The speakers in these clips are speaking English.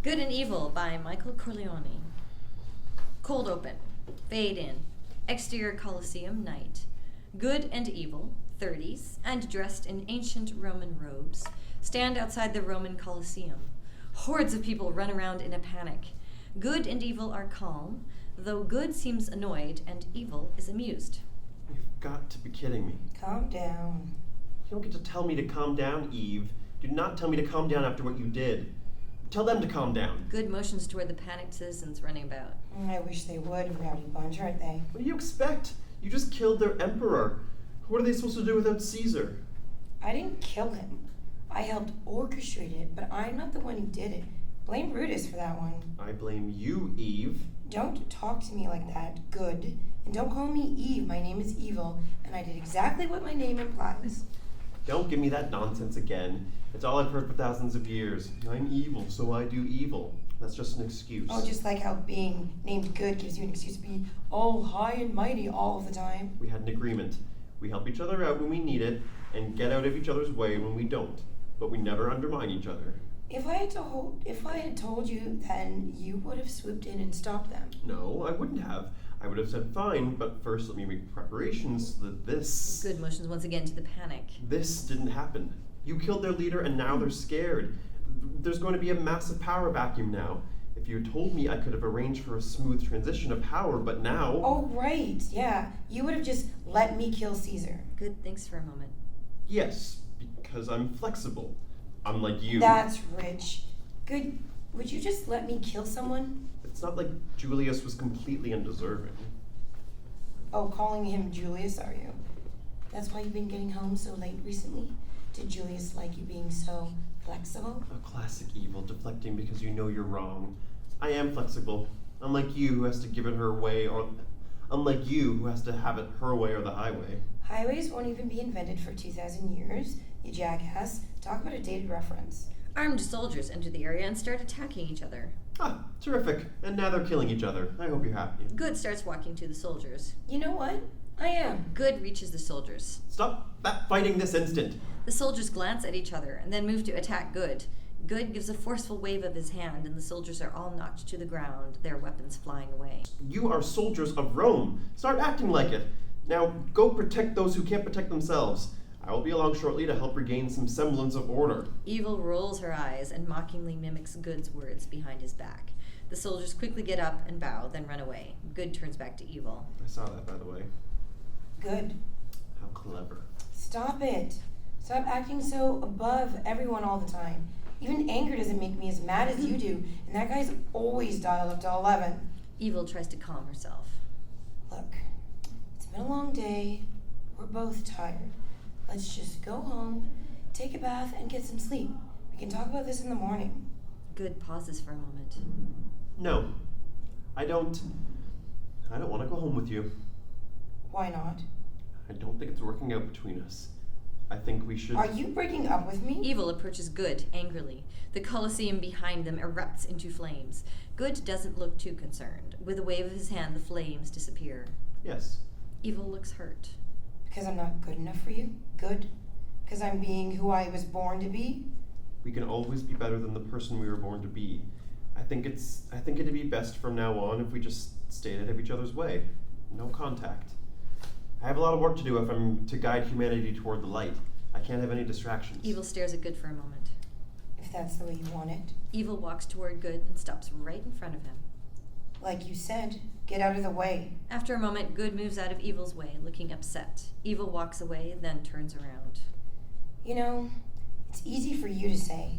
Good and Evil by Michael Corleone. Cold open. Fade in. Exterior Colosseum night. Good and Evil, 30s, and dressed in ancient Roman robes, stand outside the Roman Colosseum. Hordes of people run around in a panic. Good and Evil are calm, though Good seems annoyed and Evil is amused. You've got to be kidding me. Calm down. You don't get to tell me to calm down, Eve. Do not tell me to calm down after what you did. Tell them to calm down. Good motions toward the panicked citizens running about. I wish they would, rowdy bunch, aren't they? What do you expect? You just killed their emperor. What are they supposed to do without Caesar? I didn't kill him. I helped orchestrate it, but I'm not the one who did it. Blame Brutus for that one. I blame you, Eve. Don't talk to me like that, Good. And don't call me Eve. My name is Evil, and I did exactly what my name implies. Don't give me that nonsense again. It's all I've heard for thousands of years. I'm evil, so I do evil. That's just an excuse. Oh, just like how being named Good gives you an excuse to be all high and mighty all of the time. We had an agreement. We help each other out when we need it, and get out of each other's way when we don't. But we never undermine each other. If I had told you, then you would have swooped in and stopped them. No, I wouldn't have. I would have said fine, but first let me make preparations so that this... Good motions once again to the panic. This didn't happen. You killed their leader and now they're scared. There's going to be a massive power vacuum now. If you had told me, I could have arranged for a smooth transition of power, but now... Oh, right, yeah. You would have just let me kill Caesar. Good thinks for a moment. Yes, because I'm flexible. Unlike you. That's rich. Good. Would you just let me kill someone? It's not like Julius was completely undeserving. Oh, calling him Julius, are you? That's why you've been getting home so late recently? Did Julius like you being so flexible? A classic evil, deflecting because you know you're wrong. I am flexible. Unlike you, who has to give it her way, or... Unlike you, who has to have it her way or the highway. Highways won't even be invented for 2,000 years, you jackass. Talk about a dated reference. Armed soldiers enter the area and start attacking each other. Ah, terrific. And now they're killing each other. I hope you're happy. Good starts walking to the soldiers. You know what? I am. Good reaches the soldiers. Stop that fighting this instant. The soldiers glance at each other and then move to attack Good. Good gives a forceful wave of his hand and the soldiers are all knocked to the ground, their weapons flying away. You are soldiers of Rome. Start acting like it. Now go protect those who can't protect themselves. I will be along shortly to help regain some semblance of order. Evil rolls her eyes and mockingly mimics Good's words behind his back. The soldiers quickly get up and bow, then run away. Good turns back to Evil. I saw that, by the way. Good. How clever. Stop it. Stop acting so above everyone all the time. Even anger doesn't make me as mad as you do, and that guy's always dialed up to 11. Evil tries to calm herself. Look, it's been a long day. We're both tired. Let's just go home, take a bath, and get some sleep. We can talk about this in the morning. Good pauses for a moment. No. I don't want to go home with you. Why not? I don't think it's working out between us. I think we should... Are you breaking up with me? Evil approaches Good angrily. The Colosseum behind them erupts into flames. Good doesn't look too concerned. With a wave of his hand, the flames disappear. Yes. Evil looks hurt. Because I'm not good enough for you? Good? Because I'm being who I was born to be? We can always be better than the person we were born to be. I think it'd be best from now on if we just stayed out of each other's way. No contact. I have a lot of work to do if I'm to guide humanity toward the light. I can't have any distractions. Evil stares at Good for a moment. If that's the way you want it. Evil walks toward Good and stops right in front of him. Like you said, get out of the way. After a moment, Good moves out of Evil's way, looking upset. Evil walks away, then turns around. You know, it's easy for you to say,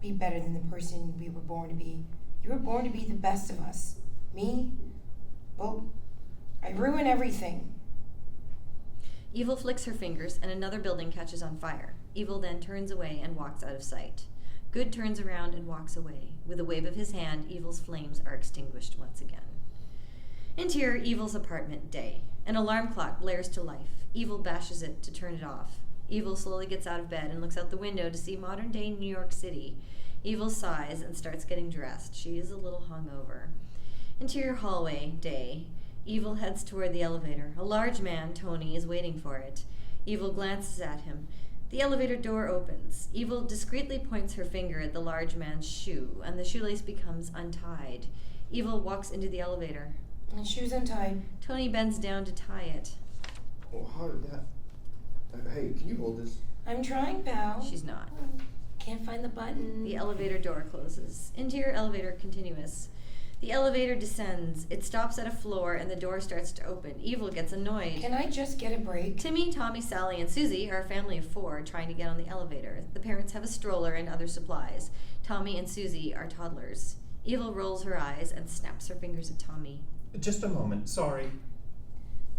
be better than the person we were born to be. You were born to be the best of us. Me? Well, I ruin everything. Evil flicks her fingers, and another building catches on fire. Evil then turns away and walks out of sight. Good turns around and walks away. With a wave of his hand, Evil's flames are extinguished once again. Interior Evil's apartment, day. An alarm clock blares to life. Evil bashes it to turn it off. Evil slowly gets out of bed and looks out the window to see modern-day New York City. Evil sighs and starts getting dressed. She is a little hungover. Interior hallway, day. Evil heads toward the elevator. A large man, Tony, is waiting for it. Evil glances at him. The elevator door opens. Evil discreetly points her finger at the large man's shoe, and the shoelace becomes untied. Evil walks into the elevator. My shoe's untied. Tony bends down to tie it. Well, how did that... hey, can you hold this? I'm trying, pal. She's not. Can't find the button. The elevator door closes. Interior elevator continuous. The elevator descends. It stops at a floor and the door starts to open. Evil gets annoyed. Can I just get a break? Timmy, Tommy, Sally, and Susie are a family of 4 trying to get on the elevator. The parents have a stroller and other supplies. Tommy and Susie are toddlers. Evil rolls her eyes and snaps her fingers at Tommy. Just a moment, sorry.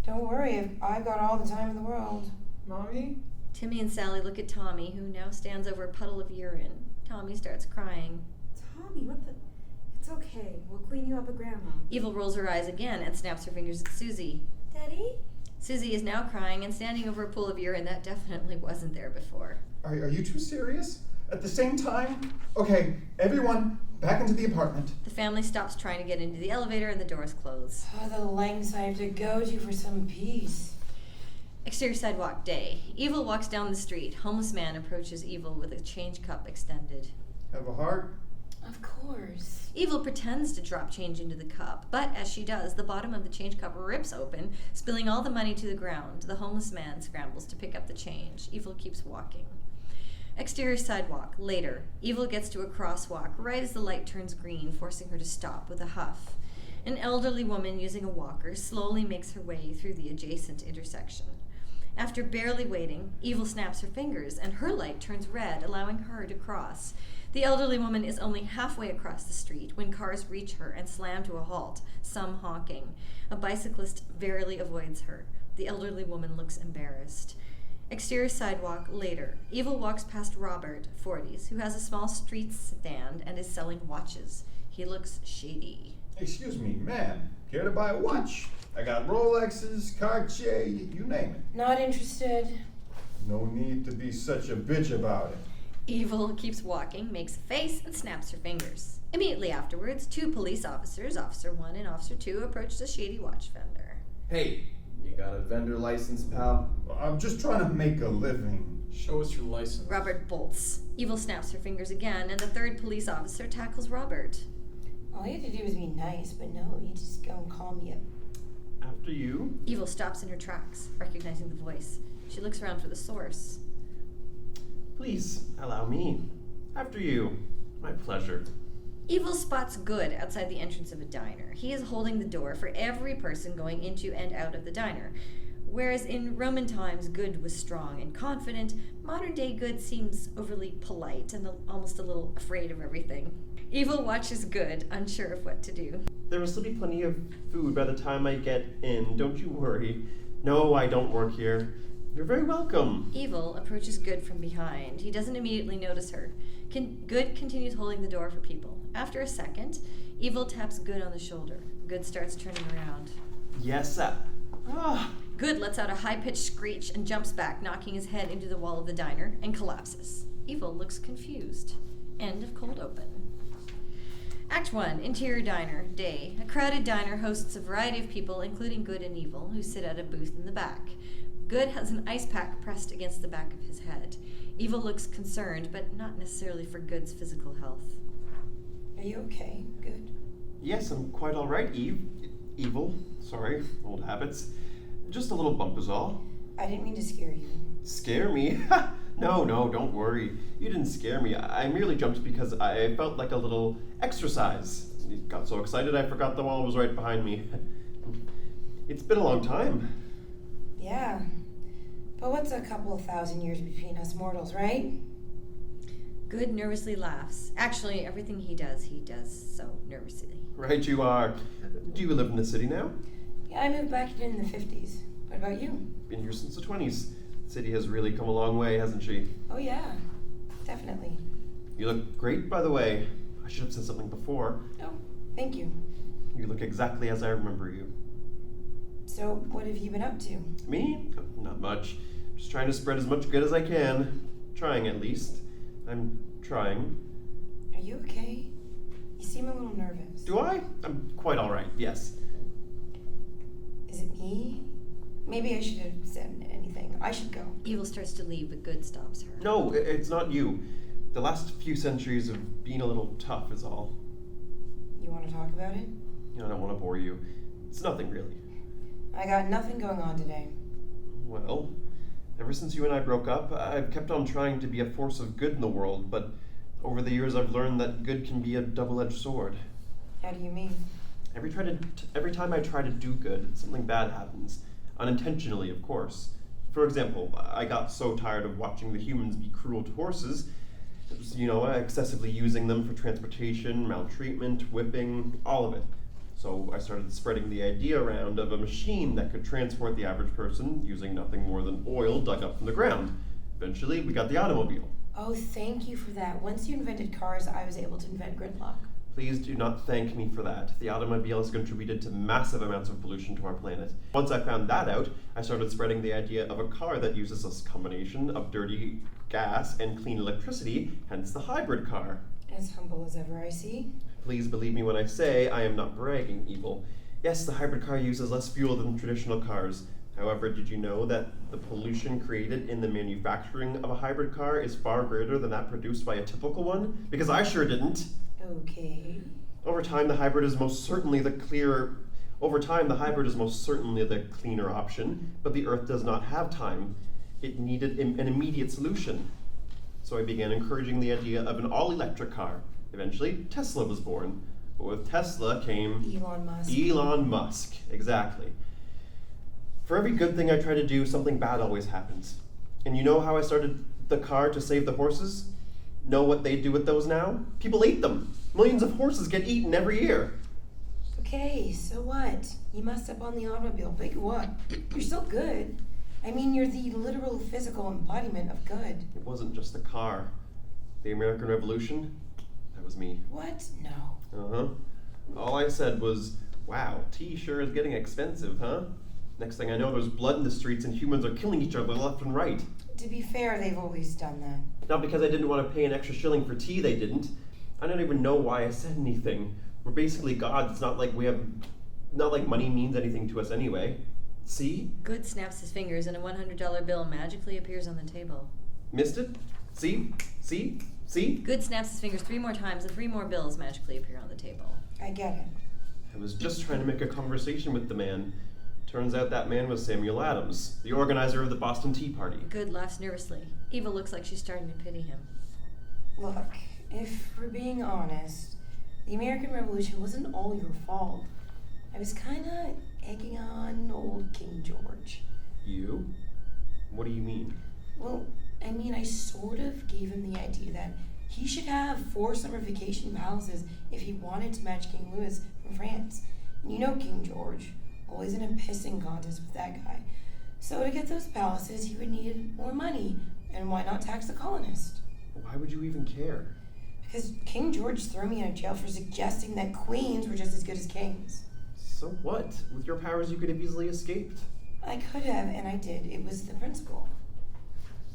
Don't worry, I've got all the time in the world. Mommy? Timmy and Sally look at Tommy, who now stands over a puddle of urine. Tommy starts crying. Tommy, what the... It's okay. We'll clean you up at Grandma. Evil rolls her eyes again and snaps her fingers at Susie. Daddy? Susie is now crying and standing over a pool of urine that definitely wasn't there before. Are you two serious? At the same time? Okay, everyone, back into the apartment. The family stops trying to get into the elevator and the doors close. Oh, the lengths I have to go to for some peace. Exterior sidewalk day. Evil walks down the street. Homeless man approaches Evil with a change cup extended. Have a heart? Of course. Evil pretends to drop change into the cup, but as she does, the bottom of the change cup rips open, spilling all the money to the ground. The homeless man scrambles to pick up the change. Evil keeps walking. Exterior sidewalk. Later, Evil gets to a crosswalk right as the light turns green, forcing her to stop with a huff. An elderly woman using a walker slowly makes her way through the adjacent intersection. After barely waiting, Evil snaps her fingers, and her light turns red, allowing her to cross. The elderly woman is only halfway across the street when cars reach her and slam to a halt, some honking. A bicyclist barely avoids her. The elderly woman looks embarrassed. Exterior sidewalk. Later, Evil walks past Robert, 40s, who has a small street stand and is selling watches. He looks shady. Excuse me, ma'am. Care to buy a watch? I got Rolexes, Cartier, you name it. Not interested. No need to be such a bitch about it. Evil keeps walking, makes a face, and snaps her fingers. Immediately afterwards, 2 police officers, Officer 1 and Officer 2, approach the shady watch vendor. Hey, you got a vendor license, pal? I'm just trying to make a living. Show us your license. Robert bolts. Evil snaps her fingers again, and the 3rd police officer tackles Robert. All you had to do was be nice, but no, you just go and call me a... After you? Evil stops in her tracks, recognizing the voice. She looks around for the source. Please, allow me. After you. My pleasure. Evil spots Good outside the entrance of a diner. He is holding the door for every person going into and out of the diner. Whereas in Roman times, Good was strong and confident, modern-day Good seems overly polite and almost a little afraid of everything. Evil watches Good, unsure of what to do. There will still be plenty of food by the time I get in. Don't you worry. No, I don't work here. You're very welcome. Evil approaches Good from behind. He doesn't immediately notice her. Good continues holding the door for people. After a second, Evil taps Good on the shoulder. Good starts turning around. Yes, Good lets out a high-pitched screech and jumps back, knocking his head into the wall of the diner, and collapses. Evil looks confused. End of cold open. Act 1, Interior Diner, Day. A crowded diner hosts a variety of people, including Good and Evil, who sit at a booth in the back. Good has an ice pack pressed against the back of his head. Evil looks concerned, but not necessarily for Good's physical health. Are you okay? Good. Yes, I'm quite all right, Evil. Sorry, old habits. Just a little bump is all. I didn't mean to scare you. Scare me? No, don't worry. You didn't scare me. I merely jumped because I felt like a little exercise. I got so excited I forgot the wall was right behind me. It's been a long time. Yeah. But what's a couple of thousand years between us mortals, right? Good nervously laughs. Actually, everything he does so nervously. Right you are. Do you live in the city now? Yeah, I moved back here in the 50s. What about you? Been here since the 20s. The city has really come a long way, hasn't she? Oh yeah, definitely. You look great, by the way. I should have said something before. Oh, thank you. You look exactly as I remember you. So, what have you been up to? Me? Not much. Just trying to spread as much good as I can. Trying, at least. I'm trying. Are you okay? You seem a little nervous. Do I? I'm quite all right, yes. Is it me? Maybe I should have said anything anything. I should go. Evil starts to leave, but Good stops her. No, it's not you. The last few centuries have been a little tough is all. You want to talk about it? I don't want to bore you. It's nothing really. I got nothing going on today. Well, ever since you and I broke up, I've kept on trying to be a force of good in the world, but over the years I've learned that good can be a double-edged sword. How do you mean? Every time I try to do good, something bad happens. Unintentionally, of course. For example, I got so tired of watching the humans be cruel to horses, excessively using them for transportation, maltreatment, whipping, all of it. So I started spreading the idea around of a machine that could transport the average person using nothing more than oil dug up from the ground. Eventually, we got the automobile. Oh, thank you for that. Once you invented cars, I was able to invent gridlock. Please do not thank me for that. The automobile has contributed to massive amounts of pollution to our planet. Once I found that out, I started spreading the idea of a car that uses a combination of dirty gas and clean electricity, hence the hybrid car. As humble as ever, I see. Please believe me when I say I am not bragging, Evil. Yes, the hybrid car uses less fuel than traditional cars. However, did you know that the pollution created in the manufacturing of a hybrid car is far greater than that produced by a typical one? Because I sure didn't. Okay. Over time, the hybrid is most certainly the cleaner option, but the Earth does not have time. It needed an immediate solution. So I began encouraging the idea of an all-electric car. Eventually, Tesla was born. But with Tesla came Elon Musk. Elon Musk, exactly. For every good thing I try to do, something bad always happens. And you know how I started the car to save the horses? Know what they do with those now? People eat them. Millions of horses get eaten every year. Okay, so what? You messed up on the automobile. Big what? You're still good. I mean, you're the literal physical embodiment of good. It wasn't just the car. The American Revolution, that was me. What? No. Uh-huh. All I said was, wow, tea sure is getting expensive, huh? Next thing I know, there's blood in the streets and humans are killing each other left and right. To be fair, they've always done that. Not because I didn't want to pay an extra shilling for tea, they didn't. I don't even know why I said anything. We're basically gods. It's not like money means anything to us anyway. See? Good snaps his fingers and a $100 bill magically appears on the table. Missed it? See? See? See? Good snaps his fingers 3 more times and 3 more bills magically appear on the table. I get it. I was just trying to make a conversation with the man. Turns out that man was Samuel Adams, the organizer of the Boston Tea Party. Good laughs nervously. Eva looks like she's starting to pity him. Look, if we're being honest, the American Revolution wasn't all your fault. I was kinda egging on old King George. You? What do you mean? Well, I mean, I sort of gave him the idea that he should have 4 summer vacation palaces if he wanted to match King Louis from France. And you know King George, always in a pissing contest with that guy. So to get those palaces, he would need more money, and why not tax the colonists? Why would you even care? Because King George threw me in jail for suggesting that queens were just as good as kings. So what? With your powers, you could have easily escaped. I could have, and I did. It was the principle.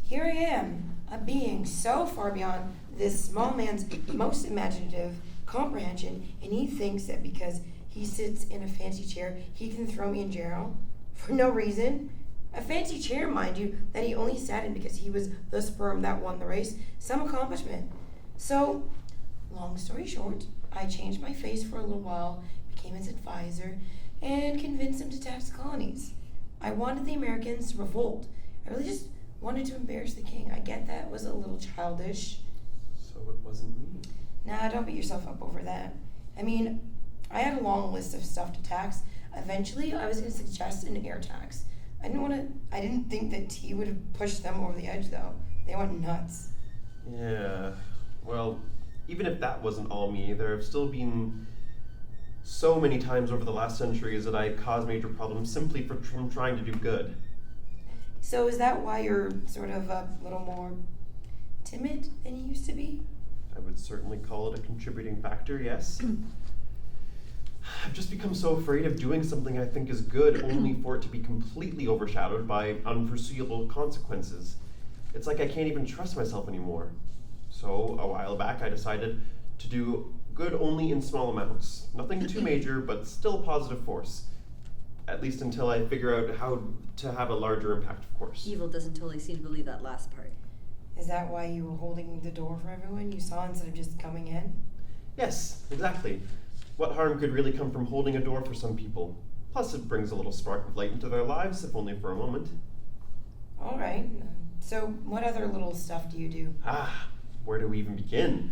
Here I am, a being so far beyond this small man's most imaginative comprehension, and he thinks that because he sits in a fancy chair, he can throw me in jail for no reason. A fancy chair, mind you, that he only sat in because he was the sperm that won the race. Some accomplishment. So, long story short, I changed my face for a little while, became his advisor, and convinced him to tax the colonies. I wanted the Americans to revolt. I really just wanted to embarrass the king. I get that was a little childish. So it wasn't me. Nah, don't beat yourself up over that. I mean, I had a long list of stuff to tax. Eventually, I was going to suggest an air tax. I didn't think that tea would have pushed them over the edge, though. They went nuts. Yeah. Well, even if that wasn't all me, there have still been so many times over the last centuries that I caused major problems simply from trying to do good. So is that why you're sort of a little more timid than you used to be? I would certainly call it a contributing factor, yes. I've just become so afraid of doing something I think is good only for it to be completely overshadowed by unforeseeable consequences. It's like I can't even trust myself anymore. So a while back I decided to do good only in small amounts. Nothing too major, but still a positive force. At least until I figure out how to have a larger impact, of course. Evil doesn't totally seem to believe that last part. Is that why you were holding the door for everyone you saw instead of just coming in? Yes, exactly. What harm could really come from holding a door for some people? Plus, it brings a little spark of light into their lives, if only for a moment. All right. So, what other little stuff do you do? Where do we even begin?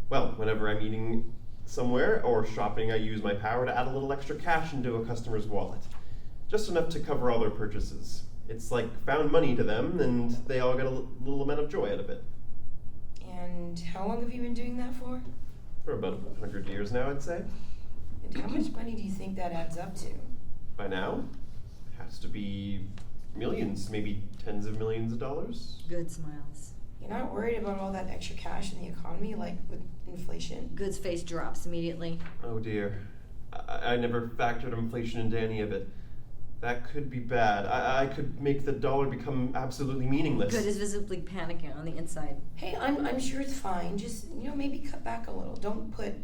Well, whenever I'm eating somewhere or shopping, I use my power to add a little extra cash into a customer's wallet. Just enough to cover all their purchases. It's like found money to them, and they all get a little amount of joy out of it. And how long have you been doing that for? For about 100 years now, I'd say. And how much money do you think that adds up to? By now, it has to be millions, maybe tens of millions of dollars. Good smiles. You're not worried about all that extra cash in the economy, like with inflation? Good's face drops immediately. Oh dear. I never factored inflation into any of it. That could be bad. I could make the dollar become absolutely meaningless. Good is visibly panicking on the inside. Hey, I'm sure it's fine. Just, maybe cut back a little. Don't put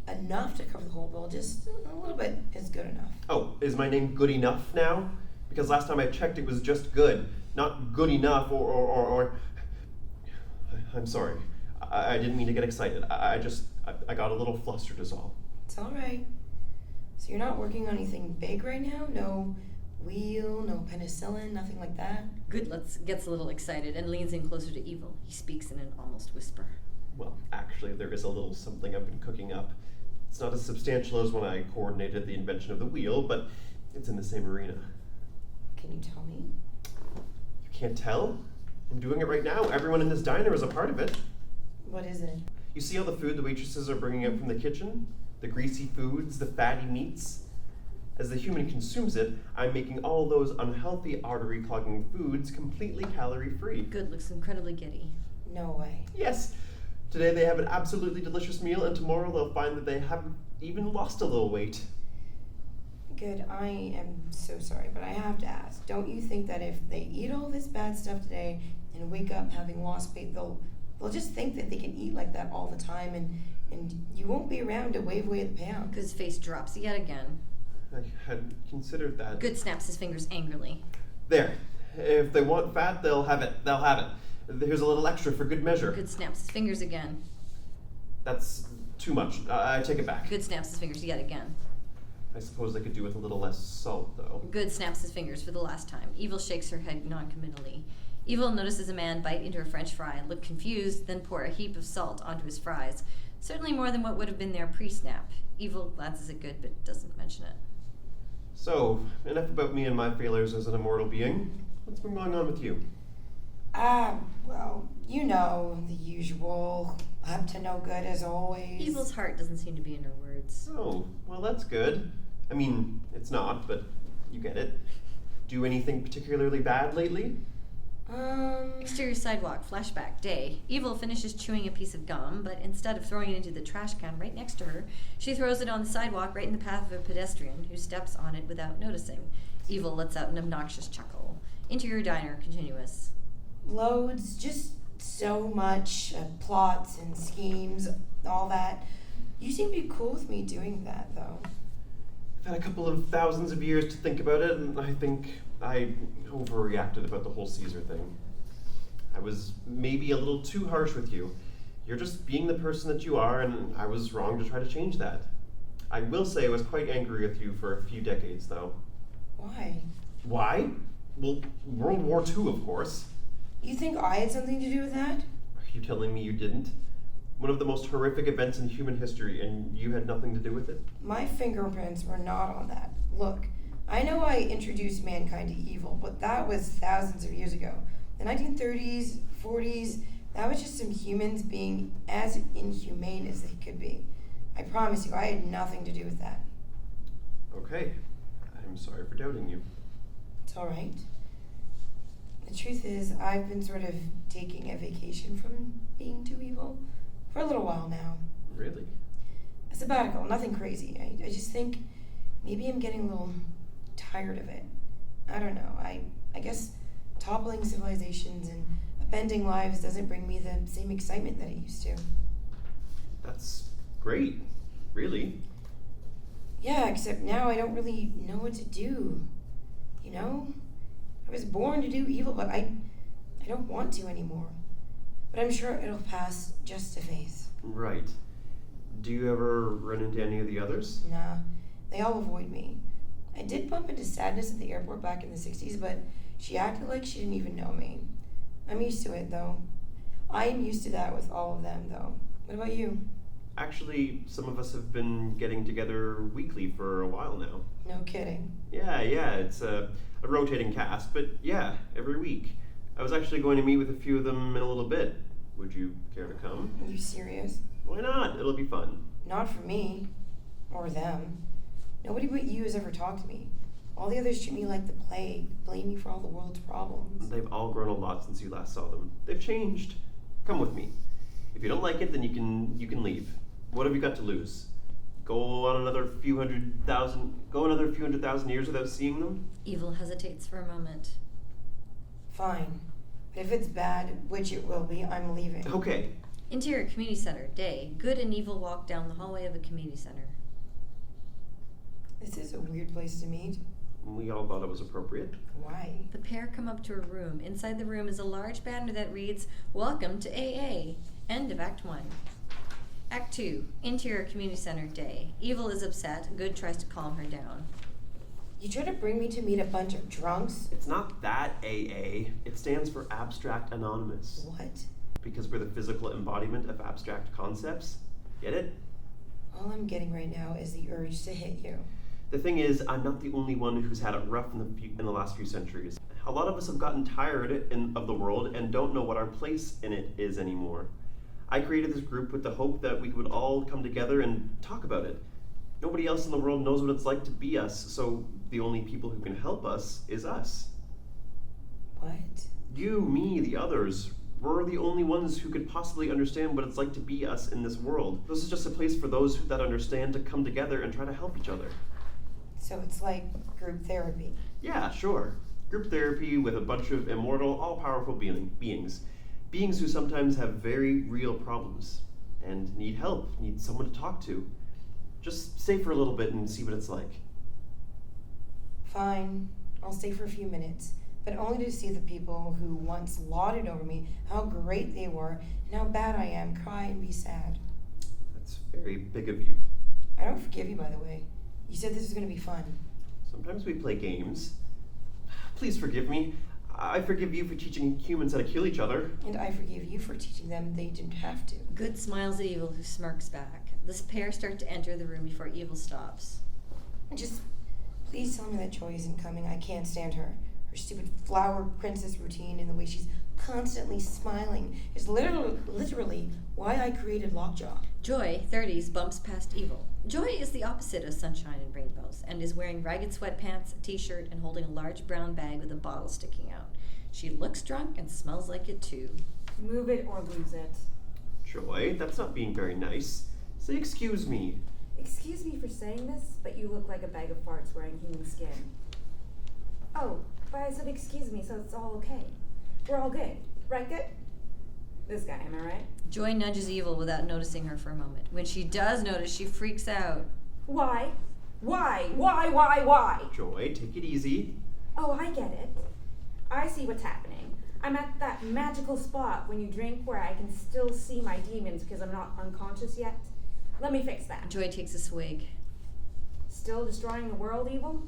enough to cover the whole bill. Just a little bit is good enough. Oh, is my name Good Enough now? Because last time I checked it was just Good, not Good Enough or... I'm sorry. I didn't mean to get excited. I got a little flustered is all. It's all right. So you're not working on anything big right now? No wheel, no penicillin, nothing like that? Good gets a little excited and leans in closer to Evil. He speaks in an almost whisper. Well, actually, there is a little something I've been cooking up. It's not as substantial as when I coordinated the invention of the wheel, but it's in the same arena. Can you tell me? You can't tell? I'm doing it right now. Everyone in this diner is a part of it. What is it? You see all the food the waitresses are bringing out from the kitchen? The greasy foods, the fatty meats? As the human consumes it, I'm making all those unhealthy artery-clogging foods completely calorie-free. Good looks incredibly giddy. No way. Yes! Today they have an absolutely delicious meal, and tomorrow they'll find that they haven't even lost a little weight. Good, I am so sorry, but I have to ask, don't you think that if they eat all this bad stuff today and wake up having lost weight, they'll just think that they can eat like that all the time and you won't be around to wave away the pound? Good's face drops yet again. I hadn't considered that. Good snaps his fingers angrily. There. If they want fat, they'll have it. They'll have it. Here's a little extra for good measure. Good snaps his fingers again. That's too much. I take it back. Good snaps his fingers yet again. I suppose I could do with a little less salt, though. Good snaps his fingers for the last time. Evil shakes her head non-committally. Evil notices a man bite into a French fry, look confused, then pour a heap of salt onto his fries. Certainly more than what would have been there pre-snap. Evil glances at Good, but doesn't mention it. So, enough about me and my failures as an immortal being. What's been going on with you? Well, the usual. Up to no good as always. Evil's heart doesn't seem to be in her words. Oh, well that's good. I mean, it's not, but you get it. Do anything particularly bad lately? Exterior sidewalk, flashback, day. Evil finishes chewing a piece of gum, but instead of throwing it into the trash can right next to her, she throws it on the sidewalk right in the path of a pedestrian who steps on it without noticing. Evil lets out an obnoxious chuckle. Interior diner, continuous. Loads, just so much plots and schemes, all that. You seem to be cool with me doing that, though. I've had a couple of thousands of years to think about it, and I think I overreacted about the whole Caesar thing. I was maybe a little too harsh with you. You're just being the person that you are, and I was wrong to try to change that. I will say I was quite angry with you for a few decades, though. Why? Why? Well, World War II, of course. You think I had something to do with that? Are you telling me you didn't? One of the most horrific events in human history, and you had nothing to do with it? My fingerprints were not on that. Look, I know I introduced mankind to evil, but that was thousands of years ago. The 1930s, 40s, that was just some humans being as inhumane as they could be. I promise you, I had nothing to do with that. Okay. I'm sorry for doubting you. It's all right. The truth is, I've been sort of taking a vacation from being too evil for a little while now. Really? A sabbatical, nothing crazy. I just think maybe I'm getting a little tired of it. I don't know. I guess toppling civilizations and upending lives doesn't bring me the same excitement that it used to. That's great. Really. Yeah, except now I don't really know what to do. You know? I was born to do evil, but I don't want to anymore. But I'm sure it'll pass just a phase. Right. Do you ever run into any of the others? Nah, they all avoid me. I did bump into Sadness at the airport back in the 60s, but she acted like she didn't even know me. I'm used to it, though. I am used to that with all of them, though. What about you? Actually, some of us have been getting together weekly for a while now. No kidding. Yeah, it's a rotating cast, but yeah, every week. I was actually going to meet with a few of them in a little bit. Would you care to come? Are you serious? Why not? It'll be fun. Not for me. Or them. Nobody but you has ever talked to me. All the others treat me like the plague, blame me for all the world's problems. They've all grown a lot since you last saw them. They've changed. Come with me. If you don't like it, then you can leave. What have you got to lose? Go another few hundred thousand years without seeing them? Evil hesitates for a moment. Fine. But if it's bad, which it will be, I'm leaving. Okay. Interior Community Center, day. Good and Evil walk down the hallway of a community center. This is a weird place to meet. We all thought it was appropriate. Why? The pair come up to a room. Inside the room is a large banner that reads, "Welcome to AA." End of Act 1. Act 2, Interior Community Center, day. Evil is upset. Good tries to calm her down. You try to bring me to meet a bunch of drunks? It's not that AA. It stands for Abstract Anonymous. What? Because we're the physical embodiment of abstract concepts. Get it? All I'm getting right now is the urge to hit you. The thing is, I'm not the only one who's had it rough in the last few centuries. A lot of us have gotten tired of the world and don't know what our place in it is anymore. I created this group with the hope that we would all come together and talk about it. Nobody else in the world knows what it's like to be us, so the only people who can help us is us. What? You, me, the others. We're the only ones who could possibly understand what it's like to be us in this world. This is just a place for those that understand to come together and try to help each other. So it's like group therapy. Yeah, sure. Group therapy with a bunch of immortal, all-powerful beings. Beings who sometimes have very real problems and need help, need someone to talk to. Just stay for a little bit and see what it's like. Fine. I'll stay for a few minutes, but only to see the people who once lauded over me, how great they were, and how bad I am, cry and be sad. That's very big of you. I don't forgive you, by the way. You said this was going to be fun. Sometimes we play games. Please forgive me. I forgive you for teaching humans how to kill each other. And I forgive you for teaching them they didn't have to. Good smiles at Evil, who smirks back. This pair start to enter the room before Evil stops. Just please tell me that Joy isn't coming. I can't stand her. Her stupid flower princess routine and the way she's constantly smiling is literally why I created Lockjaw. Joy, 30s, bumps past Evil. Joy is the opposite of sunshine and rainbows and is wearing ragged sweatpants, a t-shirt, and holding a large brown bag with a bottle sticking out. She looks drunk and smells like it too. Move it or lose it. Joy, that's not being very nice. Say excuse me. Excuse me for saying this, but you look like a bag of farts wearing human skin. Oh, but I said excuse me, so it's all okay. We're all good. Right, good? This guy, am I right? Joy nudges Evil without noticing her for a moment. When she does notice, she freaks out. Why? Why? Joy, take it easy. Oh, I get it. I see what's happening. I'm at that magical spot when you drink where I can still see my demons because I'm not unconscious yet. Let me fix that. Joy takes a swig. Still destroying the world, Evil?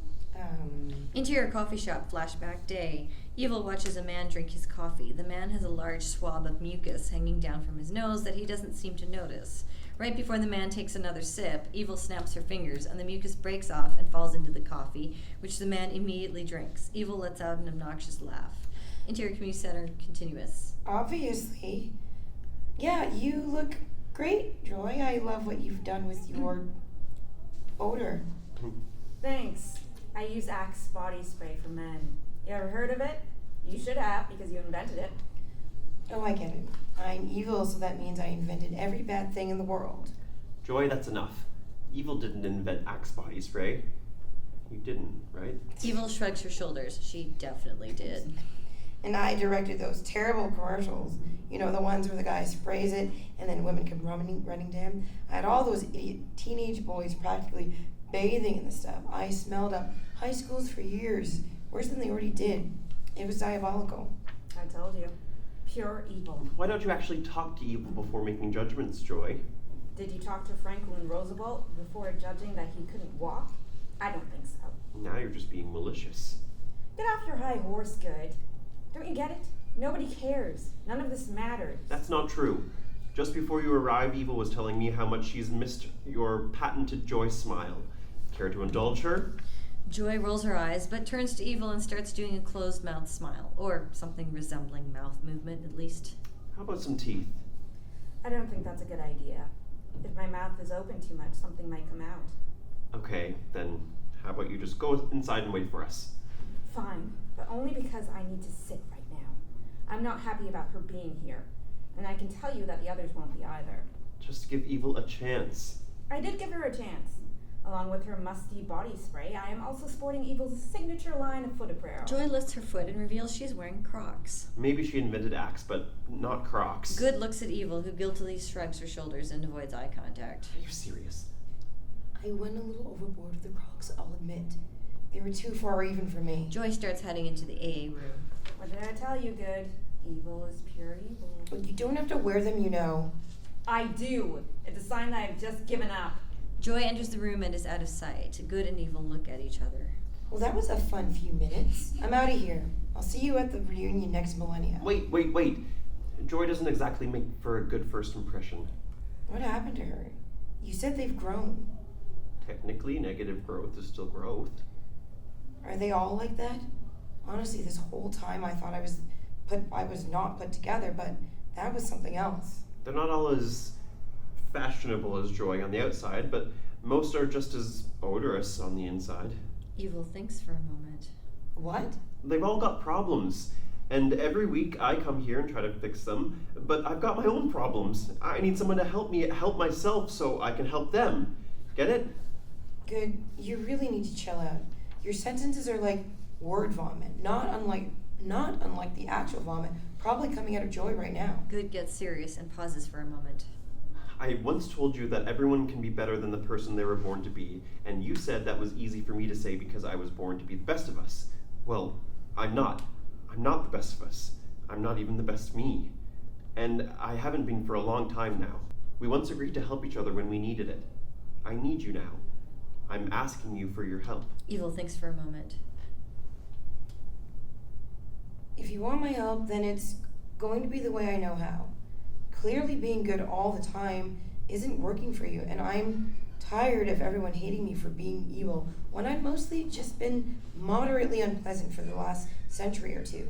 Interior coffee shop, flashback day. Evil watches a man drink his coffee. The man has a large swab of mucus hanging down from his nose that he doesn't seem to notice. Right before the man takes another sip, Evil snaps her fingers and the mucus breaks off and falls into the coffee, which the man immediately drinks. Evil lets out an obnoxious laugh. Interior Community Center, continuous. Obviously. Yeah, you look great, Joy. I love what you've done with your odor. Thanks. I use Axe body spray for men. You ever heard of it? You should have, because you invented it. Oh, I get it. I'm evil, so that means I invented every bad thing in the world. Joy, that's enough. Evil didn't invent Axe body spray. You didn't, right? Evil shrugs her shoulders. She definitely did. And I directed those terrible commercials. You know, the ones where the guy sprays it and then women come running to him. I had all those idiot teenage boys practically bathing in the stuff. I smelled up high schools for years, worse than they already did. It was diabolical. I told you. Pure evil. Why don't you actually talk to evil before making judgments, Joy? Did you talk to Franklin Roosevelt before judging that he couldn't walk? I don't think so. Now you're just being malicious. Get off your high horse, Good. Don't you get it? Nobody cares. None of this matters. That's not true. Just before you arrived, Evil was telling me how much she's missed your patented Joy smile. Care to indulge her? Joy rolls her eyes, but turns to Evil and starts doing a closed-mouth smile, or something resembling mouth movement, at least. How about some teeth? I don't think that's a good idea. If my mouth is open too much, something might come out. Okay, then how about you just go inside and wait for us? Fine, but only because I need to sit right now. I'm not happy about her being here, and I can tell you that the others won't be either. Just give Evil a chance. I did give her a chance. Along with her musty body spray, I am also sporting Evil's signature line of foot apparel. Joy lifts her foot and reveals she's wearing Crocs. Maybe she invented Axe, but not Crocs. Good looks at Evil, who guiltily shrugs her shoulders and avoids eye contact. Are you serious? I went a little overboard with the Crocs, I'll admit. They were too far even for me. Joy starts heading into the AA room. What did I tell you, Good? Evil is pure evil. But you don't have to wear them, you know. I do. It's a sign that I've just given up. Joy enters the room and is out of sight. Good and Evil look at each other. Well, that was a fun few minutes. I'm out of here. I'll see you at the reunion next millennia. Wait. Joy doesn't exactly make for a good first impression. What happened to her? You said they've grown. Technically, negative growth is still growth. Are they all like that? Honestly, this whole time I thought I was not put together, but that was something else. They're not all as fashionable as Joy on the outside, but most are just as odorous on the inside. Evil thinks for a moment. What? They've all got problems, and every week I come here and try to fix them, but I've got my own problems. I need someone to help me help myself so I can help them. Get it? Good. You really need to chill out. Your sentences are like word vomit, not unlike the actual vomit probably coming out of Joy right now. Good gets serious and pauses for a moment. I once told you that everyone can be better than the person they were born to be, and you said that was easy for me to say because I was born to be the best of us. Well, I'm not. I'm not the best of us. I'm not even the best me. And I haven't been for a long time now. We once agreed to help each other when we needed it. I need you now. I'm asking you for your help. Evil thinks for a moment. If you want my help, then it's going to be the way I know how. Clearly being good all the time isn't working for you, and I'm tired of everyone hating me for being evil when I've mostly just been moderately unpleasant for the last century or two.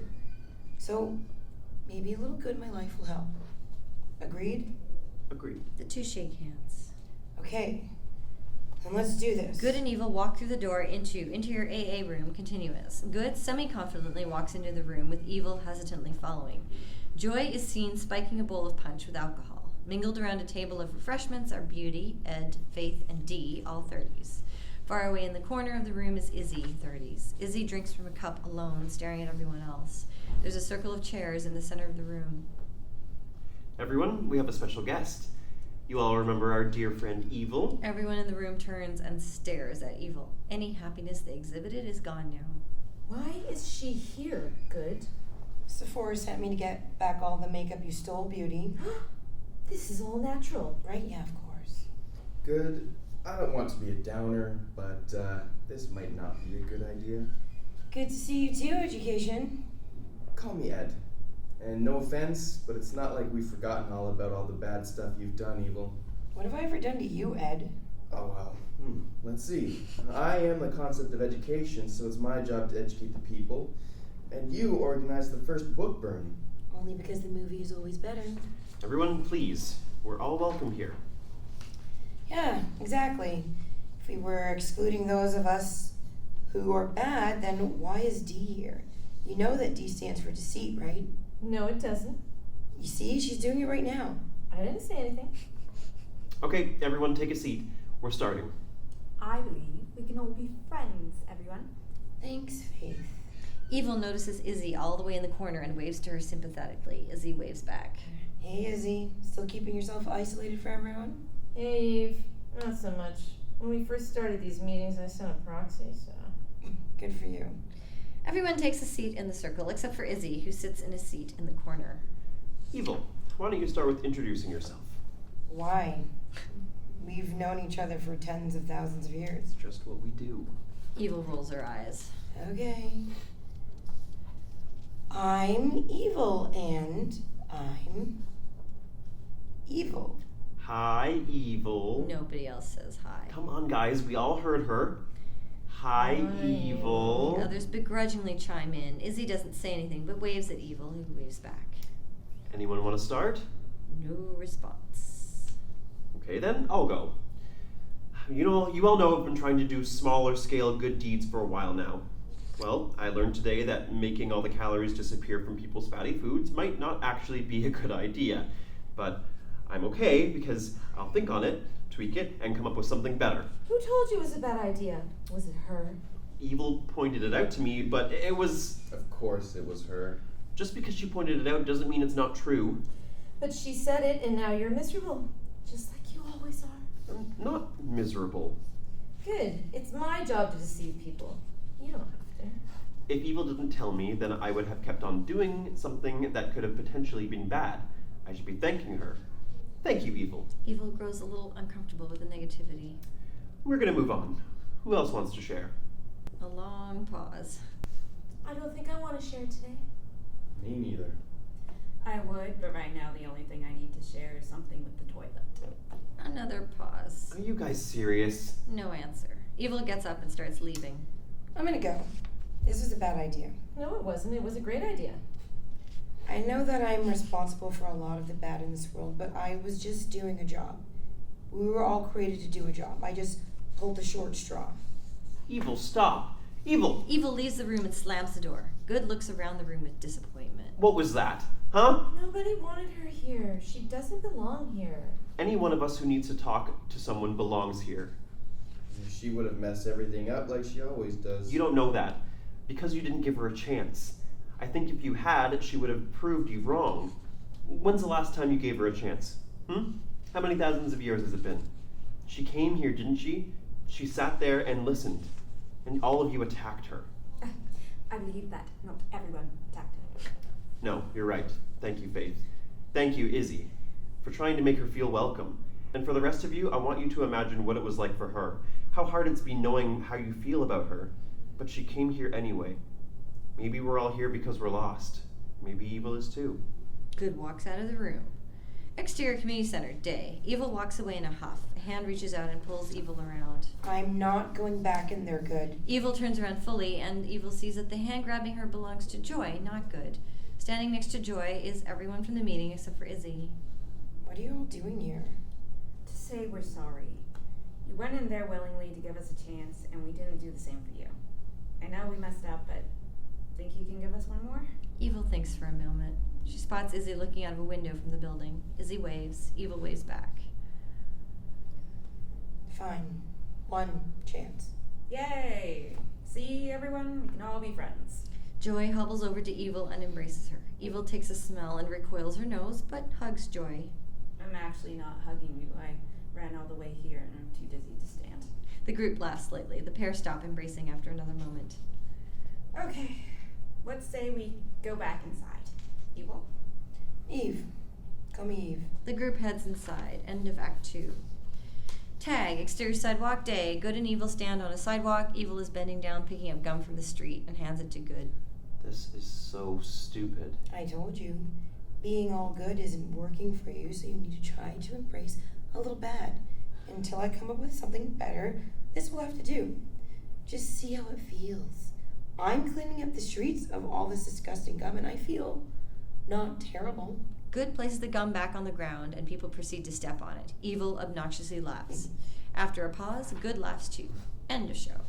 So maybe a little good in my life will help. Agreed? Agreed. The two shake hands. Okay, then let's do this. Good and Evil walk through the door into your AA room continuous. Good semi-confidently walks into the room with Evil hesitantly following. Joy is seen spiking a bowl of punch with alcohol. Mingled around a table of refreshments are Beauty, Ed, Faith, and Dee, all 30s. Far away in the corner of the room is Izzy, 30s. Izzy drinks from a cup alone, staring at everyone else. There's a circle of chairs in the center of the room. Everyone, we have a special guest. You all remember our dear friend Evil? Everyone in the room turns and stares at Evil. Any happiness they exhibited is gone now. Why is she here, Good? Sephora sent me to get back all the makeup you stole, Beauty. This is all natural. Right? Yeah, of course. Good. I don't want to be a downer, but this might not be a good idea. Good to see you too, Education. Call me Ed. And no offense, but it's not like we've forgotten all about all the bad stuff you've done, Evil. What have I ever done to you, Ed? Oh, well. Let's see. I am the concept of education, so it's my job to educate the people. And you organized the first book burning. Only because the movie is always better. Everyone, please. We're all welcome here. Yeah, exactly. If we were excluding those of us who are bad, then why is D here? You know that D stands for deceit, right? No, it doesn't. You see, she's doing it right now. I didn't say anything. Okay, everyone take a seat. We're starting. I believe we can all be friends, everyone. Thanks, Faith. Evil notices Izzy all the way in the corner and waves to her sympathetically. Izzy waves back. Hey, Izzy. Still keeping yourself isolated from everyone? Hey, Eve. Not so much. When we first started these meetings, I sent a proxy, so. Good for you. Everyone takes a seat in the circle except for Izzy, who sits in a seat in the corner. Evil, why don't you start with introducing yourself? Why? We've known each other for tens of thousands of years. It's just what we do. Evil rolls her eyes. Okay. I'm evil and I'm evil. Hi, Evil. Nobody else says hi. Come on, guys, we all heard her. Hi, Evil. The others begrudgingly chime in. Izzy doesn't say anything, but waves at Evil, who waves back. Anyone want to start? No response. Okay, then I'll go. You all know I've been trying to do smaller scale good deeds for a while now. Well, I learned today that making all the calories disappear from people's fatty foods might not actually be a good idea. But I'm okay because I'll think on it, tweak it, and come up with something better. Who told you it was a bad idea? Was it her? Evil pointed it out to me, but it was... Of course it was her. Just because she pointed it out doesn't mean it's not true. But she said it, and now you're miserable. Just like you always are. I'm not miserable. Good. It's my job to deceive people. You don't have to. If Evil didn't tell me, then I would have kept on doing something that could have potentially been bad. I should be thanking her. Thank you, Evil. Evil grows a little uncomfortable with the negativity. We're gonna move on. Who else wants to share? A long pause. I don't think I want to share today. Me neither. I would, but right now the only thing I need to share is something with the toilet. Another pause. Are you guys serious? No answer. Evil gets up and starts leaving. I'm gonna go. This was a bad idea. No, it wasn't. It was a great idea. I know that I'm responsible for a lot of the bad in this world, but I was just doing a job. We were all created to do a job. I just pulled the short straw. Evil, stop. Evil! Evil leaves the room and slams the door. Good looks around the room with disappointment. What was that? Huh? Nobody wanted her here. She doesn't belong here. Any one of us who needs to talk to someone belongs here. She would have messed everything up like she always does. You don't know that. Because you didn't give her a chance. I think if you had, she would have proved you wrong. When's the last time you gave her a chance? How many thousands of years has it been? She came here, didn't she? She sat there and listened. And all of you attacked her. I believe that not everyone attacked her. No, you're right. Thank you, Faith. Thank you, Izzy, for trying to make her feel welcome. And for the rest of you, I want you to imagine what it was like for her. How hard it's been knowing how you feel about her. But she came here anyway. Maybe we're all here because we're lost. Maybe Evil is too. Good walks out of the room. Exterior Community Center, day. Evil walks away in a huff. A hand reaches out and pulls Evil around. I'm not going back in there, Good. Evil turns around fully, and Evil sees that the hand grabbing her belongs to Joy, not Good. Standing next to Joy is everyone from the meeting except for Izzy. What are you all doing here? To say we're sorry. You went in there willingly to give us a chance, and we didn't do the same for you. I know we messed up, but think you can give us one more? Evil thinks for a moment. She spots Izzy looking out of a window from the building. Izzy waves. Evil waves back. Fine. One chance. Yay! See, everyone? We can all be friends. Joy hobbles over to Evil and embraces her. Evil takes a smell and recoils her nose, but hugs Joy. I'm actually not hugging you. I ran all the way here and I'm too dizzy to stand. The group laughs slightly. The pair stop embracing after another moment. Okay, let's say we go back inside. Evil? Eve. Call me Eve. The group heads inside. End of Act 2. Tag, exterior sidewalk day. Good and Evil stand on a sidewalk. Evil is bending down, picking up gum from the street, and hands it to Good. This is so stupid. I told you. Being all good isn't working for you, so you need to try to embrace a little bad. Until I come up with something better, this will have to do. Just see how it feels. I'm cleaning up the streets of all this disgusting gum, and I feel not terrible. Good places the gum back on the ground, and people proceed to step on it. Evil obnoxiously laughs. After a pause, Good laughs too. End of show.